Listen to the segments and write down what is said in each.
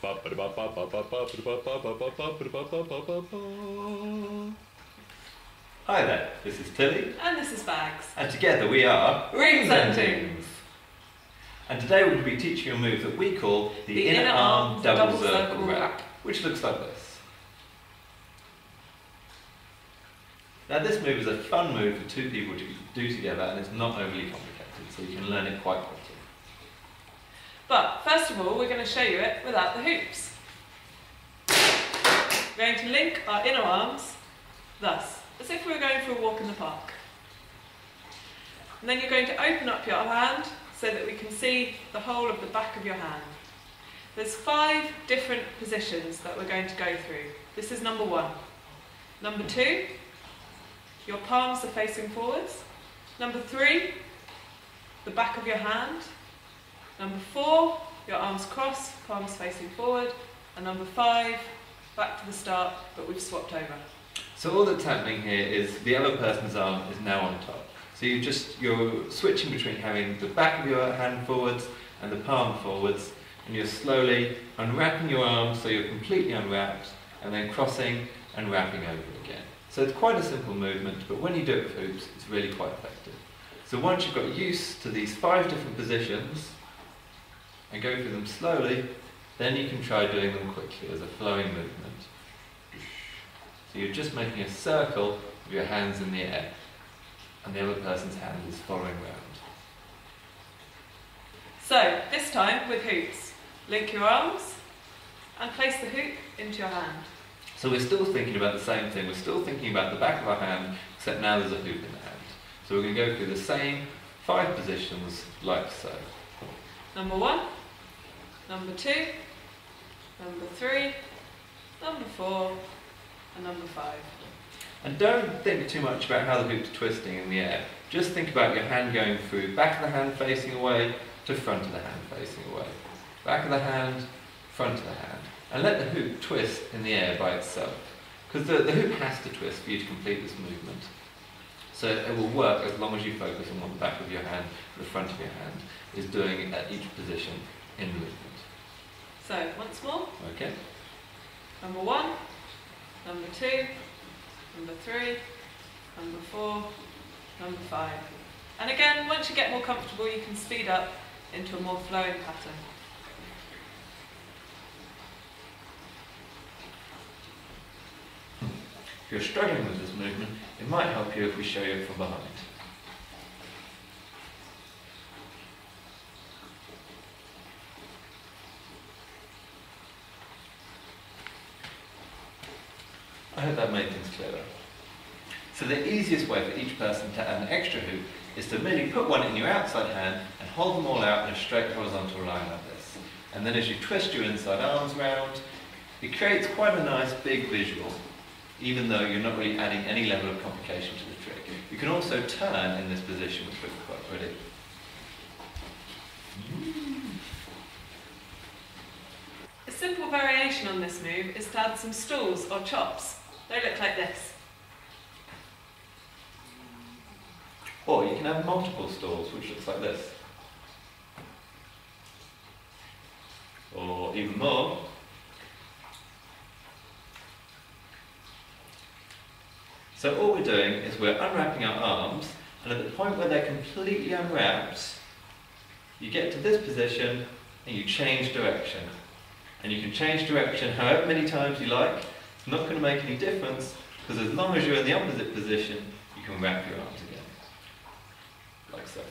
Hi there, this is Tilly. And this is Bags. And together we are Rings and Tings. And today we're going to be teaching a move that we call the inner arm double circle wrap, which looks like this. Now this move is a fun move for two people to do together, and it's not overly complicated, so you can learn it quite quickly. But first of all, we're going to show you it without the hoops. We're going to link our inner arms thus, as if we were going for a walk in the park. And then you're going to open up your hand so that we can see the whole of the back of your hand. There's 5 different positions that we're going to go through. This is number 1. Number 2, your palms are facing forwards. Number 3, the back of your hand. Number 4, your arms crossed, palms facing forward. And number 5, back to the start, but we've swapped over. So all that's happening here is the other person's arm is now on top. So you're switching between having the back of your hand forwards and the palm forwards, and you're slowly unwrapping your arms so you're completely unwrapped, and then crossing and wrapping over again. So it's quite a simple movement, but when you do it with hoops, it's really quite effective. So once you've got used to these 5 different positions, and go through them slowly, then you can try doing them quickly as a flowing movement. So you're just making a circle with your hands in the air, and the other person's hand is following round. So, this time with hoops. Link your arms and place the hoop into your hand. So we're still thinking about the same thing. We're still thinking about the back of our hand, except now there's a hoop in the hand. So we're going to go through the same 5 positions like so. Number 1, number 2, number 3, number 4, and number 5. And don't think too much about how the hoop's twisting in the air. Just think about your hand going through back of the hand facing away to front of the hand facing away. Back of the hand, front of the hand. And let the hoop twist in the air by itself. Because the hoop has to twist for you to complete this movement. So it will work as long as you focus on what the back of your hand and the front of your hand is doing at each position in the movement. So, once more. Okay. Number 1, number 2, number 3, number 4, number 5. And again, once you get more comfortable, you can speed up into a more flowing pattern. If you're struggling with this movement, it might help you if we show you it from behind. I hope that made things clearer. So the easiest way for each person to add an extra hoop is to merely put one in your outside hand and hold them all out in a straight horizontal line like this. And then as you twist your inside arms round, it creates quite a nice big visual, even though you're not really adding any level of complication to the trick. You can also turn in this position, which looks quite pretty. A simple variation on this move is to add some stools or chops. They look like this. Or you can have multiple stalls, which looks like this. Or even more. So all we're doing is we're unwrapping our arms, and at the point where they're completely unwrapped, you get to this position and you change direction. And you can change direction however many times you like. It's not going to make any difference, because as long as you're in the opposite position, you can wrap your arms again. Like so.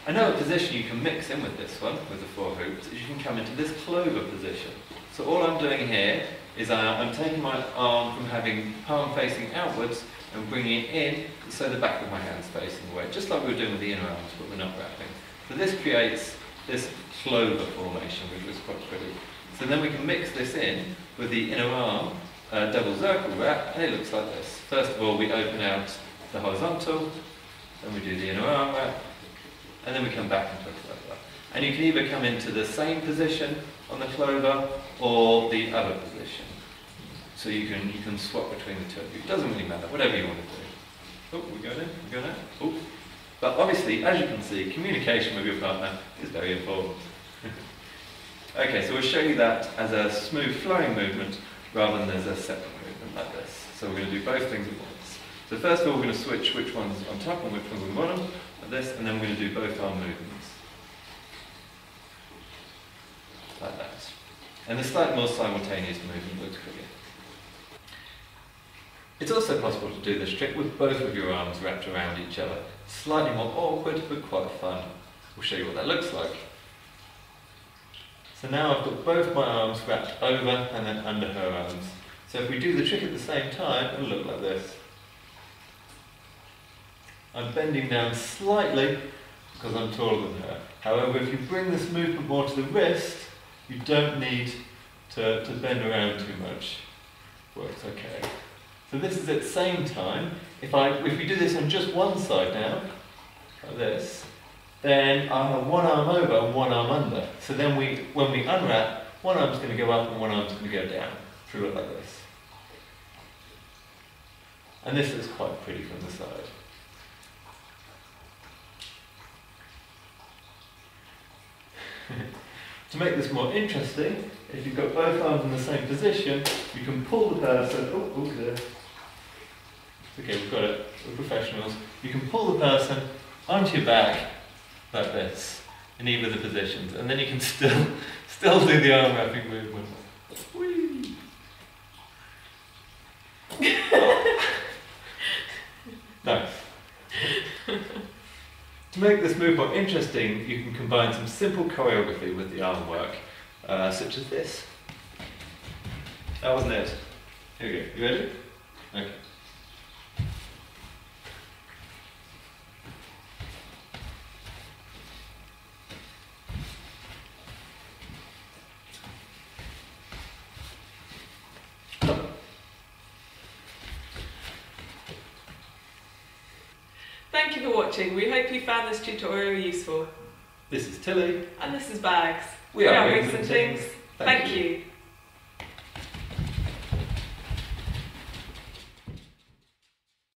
Another position you can mix in with this one, with the 4 hoops, is you can come into this clover position. So all I'm doing here is I'm taking my arm from having palm facing outwards and bringing it in so the back of my hand's facing away, just like we were doing with the inner arms, but we're not wrapping. So this creates this clover formation, which looks quite pretty. So then we can mix this in with the inner arm double Zirkle wrap, and it looks like this. First of all, we open out the horizontal, then we do the inner arm wrap, and then we come back into a clover. And you can either come into the same position on the clover or the other position. So you can swap between the two of you. It doesn't really matter, whatever you want to do. Oh, we're going in, we're going out. Oh. But obviously, as you can see, communication with your partner is very important. Okay, so we'll show you that as a smooth flowing movement rather than as a separate movement like this. So we're going to do both things at once. So first of all, we're going to switch which one's on top and which one's on the bottom, like this, and then we're going to do both arm movements. Like that. And the slightly more simultaneous movement looks quicker. It's also possible to do this trick with both of your arms wrapped around each other. Slightly more awkward, but quite fun. We'll show you what that looks like. So now I've got both my arms wrapped over and then under her arms. So if we do the trick at the same time, it'll look like this. I'm bending down slightly because I'm taller than her. However, if you bring this movement more to the wrist, you don't need to bend around too much. Works okay. So this is at the same time. If we do this on just one side now, like this, then I'll have one arm over and one arm under. So then when we unwrap, one arm's going to go up and one arm's going to go down. So we look like this. And this looks quite pretty from the side. To make this more interesting, if you've got both arms in the same position, you can pull the person. Oh, there. Okay, we've got it. We're professionals. You can pull the person onto your back like this in either of the positions, and then you can still do the arm wrapping movement. Whee! Oh. Nice. To make this move more interesting, you can combine some simple choreography with the arm work, such as this. That wasn't it. Here we go. You ready? Okay. Thank you for watching. We hope you found this tutorial useful. This is Tilly. And this is Bags. We are Wings and Tings. Thank you.